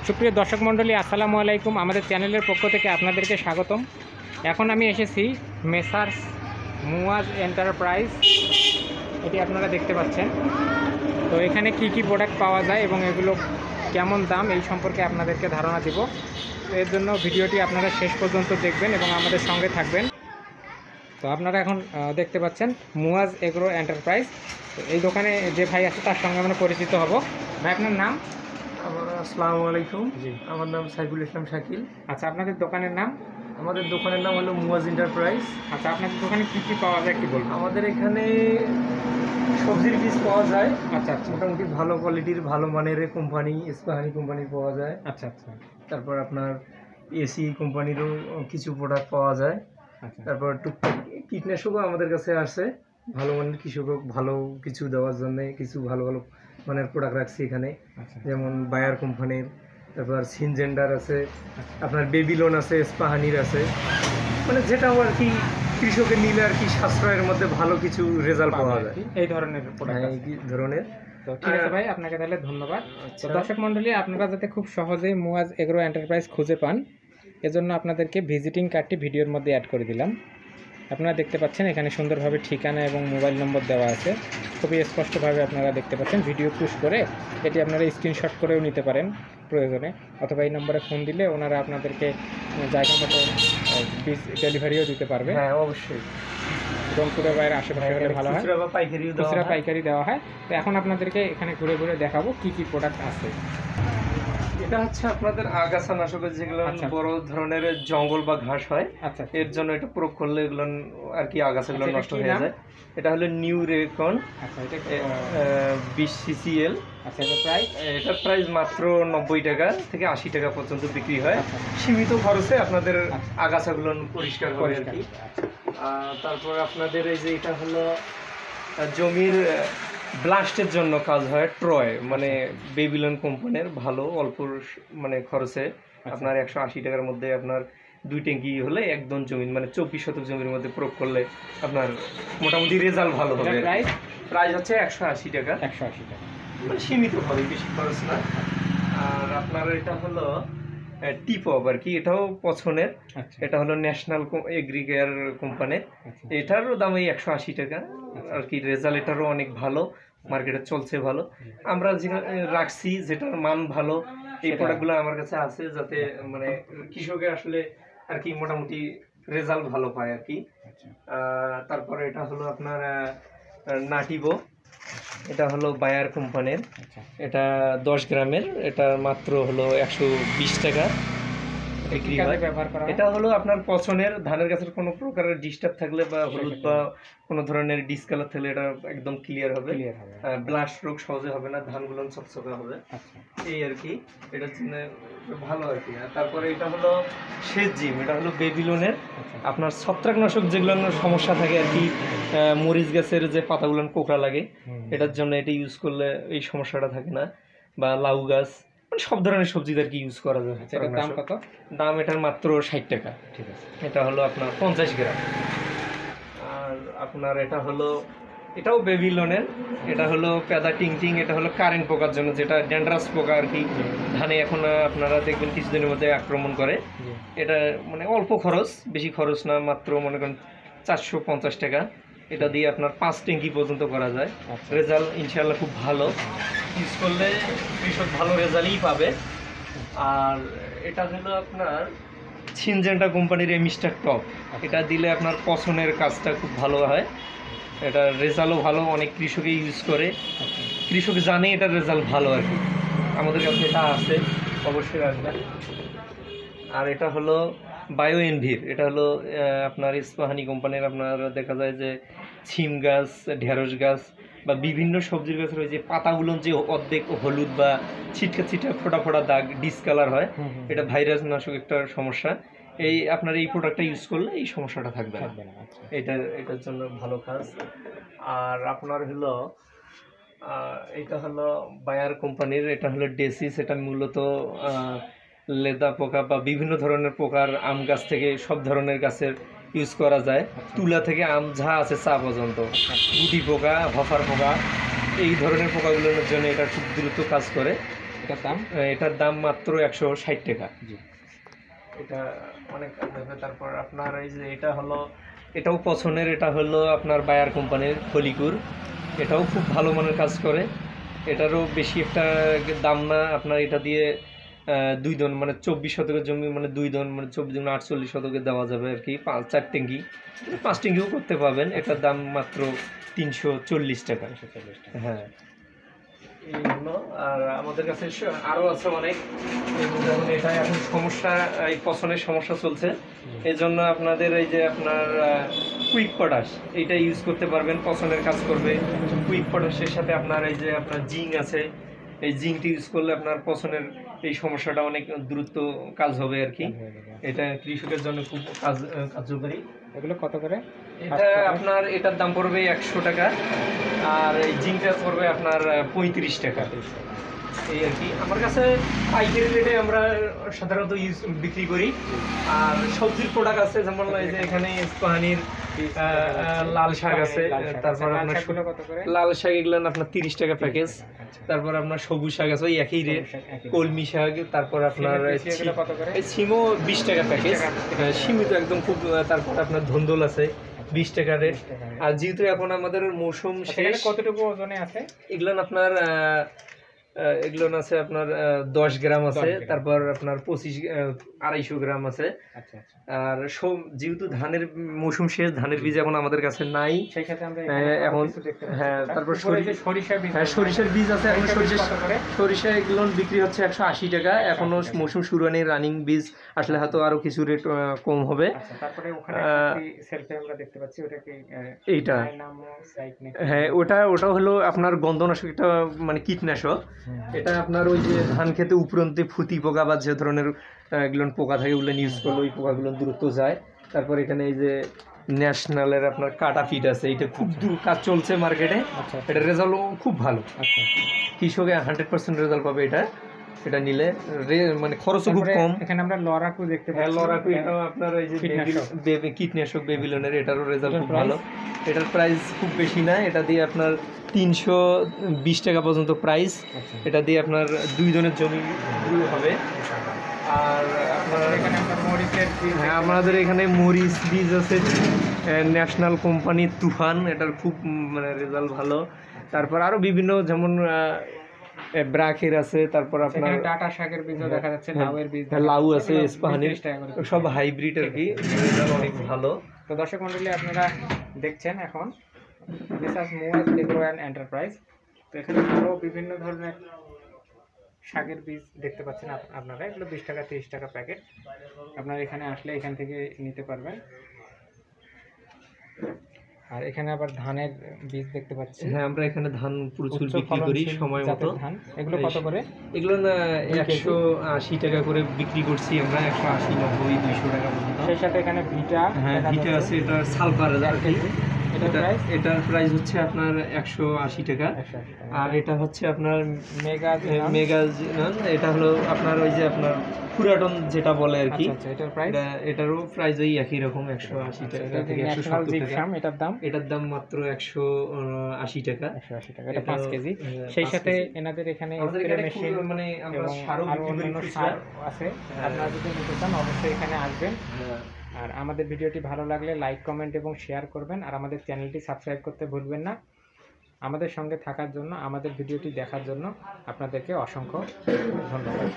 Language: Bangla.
সুপ্রিয় দর্শক মণ্ডলী, আসসালামু আলাইকুম। আমাদের চ্যানেলের পক্ষ থেকে আপনাদেরকে স্বাগতম। এখন আমি এসেছি মেসার্স মুয়াজ এন্টারপ্রাইজ, এটি আপনারা দেখতে পাচ্ছেন। তো এখানে কি কি প্রোডাক্ট পাওয়া যায় এবং এগুলো কেমন দাম এই সম্পর্কে আপনাদেরকে ধারণা দিব। তো এর জন্য ভিডিওটি আপনারা শেষ পর্যন্ত দেখবেন এবং আমাদের সঙ্গে থাকবেন। তো আপনারা এখন দেখতে পাচ্ছেন মুয়াজ এগ্রো এন্টারপ্রাইজ। তো এই দোকানে যে ভাই আছে তার সঙ্গে আমরা পরিচিত হব। ভাই, আপনার নাম? আসসালামু আলাইকুম। জি, আমার নাম সাইফুল ইসলাম শাকিল। আচ্ছা, আপনাদের দোকানের নাম? আমাদের দোকানের নাম হলো মুয়াজ এন্টারপ্রাইজ। আচ্ছা, আপনাদের দোকানে কী কী পাওয়া যায় একটু বলুন। আমাদের এখানে সবজির বীজ পাওয়া যায়। আচ্ছা আচ্ছা, মোটামুটি ভালো কোয়ালিটির, ভালো মানের কোম্পানি, ইস্পাহানি কোম্পানির পাওয়া যায়। আচ্ছা আচ্ছা তারপর আপনার এসি কোম্পানিরও কিছু প্রোডাক্ট পাওয়া যায়। আচ্ছা, তারপর টুকটাক কীটনাশকও আমাদের কাছে আছে। ভালো মানের কৃষক ভালো কিছু দেওয়ার জন্য কিছু ভালো ভালো মানের প্রোডাক্ট রাখছি এখানে। আচ্ছা যেমন বায়ার কোম্পানির, তারপর সিনজেন্ডার আছে, আপনার বেবিলন আছে, স্পাহানির আছে। মানে যেটা আর কি কৃষকের নিলে আর কি সাশ্রয়ের মধ্যে ভালো কিছু রেজাল্ট পাওয়া যায়, এই ধরনের প্রোডাক্ট এই ধরনের। তো ঠিক আছে ভাই, আপনাকে তাহলে ধন্যবাদ। তো আচ্ছা, দর্শক মণ্ডলী, আপনারা যাতে খুব সহজেই মুয়াজ এগ্রো এন্টারপ্রাইজ খুঁজে পান, এজন্য আপনাদেরকে ভিজিটিং কার্ডটি ভিডিওর মধ্যে অ্যাড করে দিলাম। আপনারা দেখতে পাচ্ছেন এখানে সুন্দরভাবে ঠিকানা এবং মোবাইল নম্বর দেওয়া আছে, খুবই স্পষ্টভাবে আপনারা দেখতে পাচ্ছেন। ভিডিও পুশ করে এটি আপনারা স্ক্রিনশট করেও নিতে পারেন প্রয়োজনে, অথবা এই নম্বরে ফোন দিলে ওনারা আপনাদেরকে জায়গা মতো বীজ ডেলিভারিও দিতে পারবে। হ্যাঁ অবশ্যই, রংপুরের বাইরে আশেপাশে হলে ভালো হয়, খুচরা বা পাইকারিও দেওয়া খুচরা হয়। পাইকারি দেওয়া হয়। তো এখন আপনাদেরকে এখানে ঘুরে ঘুরে দেখাবো কি কি প্রোডাক্ট আছে। এটা হচ্ছে আপনাদের আগাছা নাশকের, যেগুলো আচ্ছা, বড় ধরনের জঙ্গল বা ঘাস হয়, আচ্ছা এর জন্য এটা প্রয়োগ করলে এগুলো আর কি আগাছাগুলো আচ্ছা, এটা নষ্ট কি হয়ে নাম? যায়। এটা হলো নিউ রেকন আচ্ছা, এটা 20 CCL। আচ্ছা, এটা প্রাইস? এটার প্রাইস মাত্র 90 টাকা থেকে 80 টাকা পর্যন্ত বিক্রি হয়। আচ্ছা, সীমিত খরচে আপনাদের আচ্ছা, আগাছাগুলো পরিষ্কার হবে আর কি। আচ্ছা, তারপর আপনাদের এই যে এটা হলো জমির ব্লাস্টের জন্য কাজ হয় ট্রয়, মানে বেবিলন কোম্পানির ভালো অল্প মানে খরচে আপনার 180 টাকার মধ্যে আপনার 2 ট্যাঙ্কি হলে একদম জমি, মানে 24 শতক জমির মধ্যে প্রয়োগ করলে আপনার মোটামুটি রেজাল্ট ভালো হবে। প্রাইস? প্রাইস হচ্ছে 180 টাকা, 180 টাকা, মানে সীমিত হবে, বেশি খরচ না। আর আপনার এটা হলো টিপপ আর কি, এটাও পছন্দের। আচ্ছা, এটা হলো ন্যাশনাল এগ্রিকেয়ার কোম্পানির। আচ্ছা, এটারও দাম এই 180 টাকা আর কি। রেজাল্ট এটারও অনেক ভালো, মার্কেটে চলছে ভালো। আমরা যেটা রাখছি, যেটার মান ভালো, এই প্রোডাক্টগুলো আমার কাছে আছে, যাতে মানে কৃষকের আসলে আর কি মোটামুটি রেজাল্ট ভালো পায় আর কি। আচ্ছা, তারপরে এটা হলো আপনার নাটিভো, এটা হলো বায়ার কোম্পানির। আচ্ছা, এটা 10 গ্রামের, এটা মাত্র হলো 120 টাকা বিক্রি হয়। ব্যবহার করা হয়? এটা হলো আপনার পছনের ধানের গাছের কোনো প্রকারের ডিস্টার্ব থাকলে বা হলুদ বা কোনো ধরনের ডিসকালার থাকলে এটা একদম ক্লিয়ার হবে, ক্লিয়ার হবে। ব্লাস্ট রোগ সহজে হবে না, ধানগুলো চকচকে হবে, আচ্ছা, এই আর কি। এটার জন্য ভালো আর কি। আর তারপরে এটা হলো শেষ জিম, এটা হলো বেবিলনের। আচ্ছা, আপনার ছত্রাকনাশক যেগুলো সমস্যা থাকে আর কি, মরিচ গাছের যে পাতাগুলো কোঁকড়া লাগে, এটার জন্য এটা ইউজ করলে এই সমস্যাটা থাকে না। বা লাউ গাছ, মানে সব ধরনের সবজি আর কি ইউজ করা যায়। এটার দাম কত? দাম এটার মাত্র 60 টাকা। ঠিক আছে, এটা হলো আপনার 50 গ্রাম। আর আপনার এটা হলো, এটাও বেবিলনের। এটা হলো পেদা টিং, এটা হলো কারেন্ট পোকার জন্য, যেটা ড্যান্ড্রাস পোকা আর কি ধানে এখন আপনারা দেখবেন কিছুদিনের মধ্যে আক্রমণ করে। এটা মানে অল্প খরচ, বেশি খরচ না, মাত্র মনে করেন 450 টাকা। এটা দিয়ে আপনার 5 ট্যাঙ্কি পর্যন্ত করা যায়। রেজাল্ট ইনশাআল্লাহ খুব ভালো, ইউজ করলে কৃষক ভালো রেজাল্টই পাবে। আর এটা হলো আপনার সিনজেন্টা কোম্পানির মিস্টার টপ, এটা দিলে আপনার পছনের কাজটা খুব ভালো হয়। এটা রেজাল্টও ভালো, অনেক কৃষকই ইউজ করে, কৃষক জানে এটার রেজাল্ট ভালো আর কি। আমাদের কাছে এটা আছে, অবশ্যই রাখবেন। আর এটা হলো বায়ো এনভির, এটা হলো আপনার ইস্পাহানি কোম্পানির। আপনার দেখা যায় যে ছিম গাছ, ঢেঁড়স গাছ বা বিভিন্ন সবজির গাছের ওই যে পাতাগুলো যে অর্ধেক হলুদ বা ছিটকা ফোটা ফোটা দাগ, ডিসকালার হয়, এটা ভাইরাস নাশক একটা সমস্যা। এই আপনার এই প্রোডাক্টটা ইউজ করলে এই সমস্যাটা থাকবে না। এটার জন্য ভালো কাজ। আর আপনার হলো এটা হলো বায়ার কোম্পানির, এটা হলো ডেসিস। এটা মূলত লেদা পোকা বা বিভিন্ন ধরনের পোকার, আম গাছ থেকে সব ধরনের গাছের ইউজ করা যায়, তুলা থেকে আম যা আছে চা পর্যন্ত, গুটি পোকা, হফার পোকা, এই ধরনের পোকাগুলোর জন্য এটা খুব দ্রুত কাজ করে। এটার দাম? এটার দাম মাত্র 160 টাকা। জি। এটা অনেক কাজ হবে। তারপর আপনার এই যে এটা হলো, এটাও পছন্দের, এটা হলো আপনার বায়ার কোম্পানির ফলিকুর। এটাও খুব ভালো মানের কাজ করে। এটারও বেশি একটা দাম না। আপনার এটা দিয়ে 2 দন মানে 24 শতকের জমি, মানে 2 দন মানে 24 দন 48 শতকে দেওয়া যাবে আর কি। 4 ট্যাঙ্কি 5 ট্যাঙ্কিও করতে পারবেন। এটার দাম মাত্র 340 টাকা। হ্যাঁ, এই হলো। আর আমাদের কাছে আরও আছে অনেক। যেমন এটা এখন সমস্যা, এই পছন্দের সমস্যা চলছে, এই জন্য আপনাদের এই যে আপনার কুইক পটাশ এইটা ইউজ করতে পারবেন, পছন্দের কাজ করবে। কুইক পটাশের সাথে আপনার এই যে আপনার জিঙ্ক আছে, এই জিঙ্কটি ইউজ করলে আপনার পছন্দের এই সমস্যাটা অনেক দ্রুত কাজ হবে আর কি। এটা কৃষকের জন্য খুব কার্যকরী। এগুলো কত করে? এটা আপনার এটার দাম পড়বে 100 টাকা, আর এই জিঙ্কটা পড়বে আপনার 35 টাকা। এই আর কি। আমার কাছে পাইকারি রেটে আমরা সাধারণত বিক্রি করি। আর সবজির প্রোডাক্ট আছে, যেমন এই যে এখানে ইস্পাহানির লাল শাক আছে। তারপর আপনার লাল শাক এগুলো আপনার 30 টাকা প্যাকেজ। তারপর আপনার সবুজ শাক আছে ওই একই রেট, কলমি শাক। তারপর আপনার সিমও 20 টাকা প্যাকেজ, সীমিত একদম খুব। তারপর আপনার ধন্দল আছে 20 টাকা রেট। আর যেহেতু এখন আমাদের মৌসুম শেষ, কতটুকু ওজনে আছে এগুলো আপনার এগুলো আছে আপনার 10 গ্রাম আছে। তারপর আপনার 250 গ্রাম আছে। আর যেহেতু ধানের মৌসুম শেষ, ধানের বীজ এখন আমাদের কাছে নাই, এখন হ্যাঁ। তারপর সরিষার বীজ আছে। এখন সরিষা এগুলো বিক্রি হচ্ছে 180 টাকা। এখনো মৌসুম শুরু হয়নি, রানিং বীজ আসলে হয়তো আরো কিছু রেট কম হবে। এইটা হ্যাঁ, ওটাও হলো আপনার গন্ধনাশক, এটা মানে কীটনাশক। এটা আপনার ওই যে ধান খেতে উপরন্তে ফুতি পোকা বা যে ধরনের এগুলো পোকা থাকে, ওগুলো ইউজ করলে ওই পোকাগুলো দ্রুত যায়। তারপর এখানে এই যে ন্যাশনালের আপনার কাটা ফিট আছে, এটা খুব কাজ চলছে মার্কেটে। এটা রেজাল্ট খুব ভালো, কৃষকে 100% রেজাল্ট পাবে এটা নিলে। মানে খরচও খুব কম। এখানে আমরা লরাকু দেখতে পাচ্ছি। লরাকু এটাও আপনার এই যে কীটনাশক বেবিলনের, এটারও রেজাল্ট খুব ভালো। এটার প্রাইস খুব বেশি না, এটা দিয়ে আপনার 320 টাকা পর্যন্ত প্রাইস। এটা দিয়ে আপনার 2 জনের জমি হবে। আর আপনার এখানে হ্যাঁ, আমাদের এখানে মরিচ বীজ আছে ন্যাশনাল কোম্পানির তুফান, এটার খুব মানে রেজাল্ট ভালো। তারপর আরও বিভিন্ন, যেমন ব্রাকের আছে। তারপর আপনার ডাটা শাকের বীজও দেখা যাচ্ছে, লাউয়ের বীজ, লাউ আছে, ইস্পাহানির, সব হাইব্রিড আর কি, রেজাল্ট অনেক ভালো। তো দর্শক মণ্ডলী, আপনারা দেখছেন এখন messrs Muaz agro and enterprise. তো এখানে আরও বিভিন্ন ধরনের শাকের বীজ দেখতে পাচ্ছেন আপনারা। এগুলো 20 টাকা 30 টাকা প্যাকেট। আপনারা এখানে আসলে এখান থেকে নিতে পারবেন। আর এখানে আবার ধানের বীজ দেখতে পাচ্ছি। হ্যাঁ, আমরা এখানে ধান প্রচুর বিক্রি করি সময় মতো। ধান এগুলো কত করে? এগুলো না 180 টাকা করে বিক্রি করছি আমরা, 180, 90, 200 টাকা পর্যন্ত। সেই সাথে এখানে ভিটা, হ্যাঁ ভিটা আছে, এটা সালফার আর কি। এটার প্রাইস হচ্ছে আপনার 180 টাকা। আর এটা হচ্ছে আপনার মেগাজিনন, এটা হলো আপনার ওই যে আপনার পুরাটন যেটা বলে আর কি। এটারও প্রাইস ওই একই রকম, 180 টাকা থেকে 170 টাকা। এটার দাম মাত্র 180 টাকা। এটা 5 কেজি। সেই সাথে এনাদের এখানে মানে আমরা সারও আছে। আপনারা যদি নিতে চান অবশ্যই এখানে আসবেন। আর আমাদের ভিডিওটি ভালো লাগলে লাইক, কমেন্ট এবং শেয়ার করবেন। আর আমাদের চ্যানেলটি সাবস্ক্রাইব করতে ভুলবেন না। আমাদের সঙ্গে থাকার জন্য, আমাদের ভিডিওটি দেখার জন্য আপনাদেরকে অসংখ্য ধন্যবাদ।